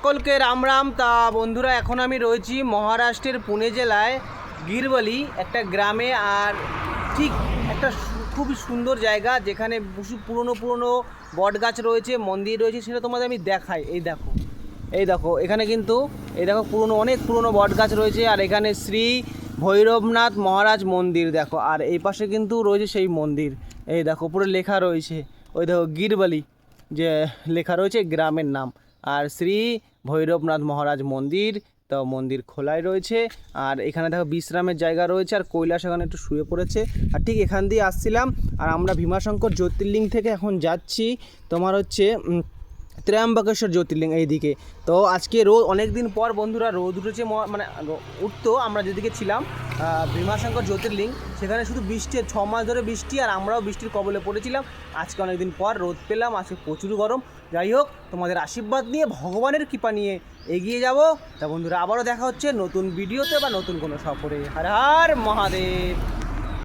সকলকে রাম রাম। তা বন্ধুরা, এখন আমি রয়েছি মহারাষ্ট্রের পুনে জেলায় গিরবলি একটা গ্রামে। আর ঠিক একটা খুবই সুন্দর জায়গা যেখানে পুরনো পুরনো বট গাছ রয়েছে, মন্দির রয়েছে, সেটা তোমাদের আমি দেখাই। এই দেখো এখানে কিন্তু অনেক পুরনো বট গাছ রয়েছে। আর এখানে শ্রী ভৈরবনাথ মহারাজ মন্দির দেখো। আর এই পাশে কিন্তু রয়েছে সেই মন্দির। এই দেখো পুরো লেখা রয়েছে, ওই দেখো গিরবলি যে লেখা রয়েছে গ্রামের নাম। আর শ্রী ভৈরবনাথ মহারাজ মন্দির, তো মন্দির খোলাই রয়েছে। আর এখানে দেখো বিশ্রামের জায়গা রয়েছে, আর কৈলাস এখানে একটু শুয়ে পড়েছে। আর ঠিক এখান দিয়ে আসছিলাম, আর আমরা ভীমাশঙ্কর জ্যোতির্লিঙ্গ থেকে এখন যাচ্ছি তোমার হচ্ছে ত্র্যম্বকেশ্বর জ্যোতির্লিঙ্গ এইদিকে। তো আজকে রোদ অনেক দিন পর বন্ধুরা রোদ উঠেছে, মানে উঠতো। আমরা যেদিকে ছিলাম ভীমাশঙ্কর জ্যোতির্লিঙ্গ, সেখানে শুধু বৃষ্টি, 6 মাস ধরে বৃষ্টি, আর আমরাও বৃষ্টির কবলে পড়েছিলাম। আজকে অনেক দিন পর রোদ পেলাম, আজকে প্রচুর গরম। যাই হোক, তোমাদের আশীর্বাদ নিয়ে, ভগবানের কৃপা নিয়ে এগিয়ে যাব। তা বন্ধুরা, আবারও দেখা হচ্ছে নতুন ভিডিওতে বা নতুন কোনো সফরে। হর হর মহাদেব।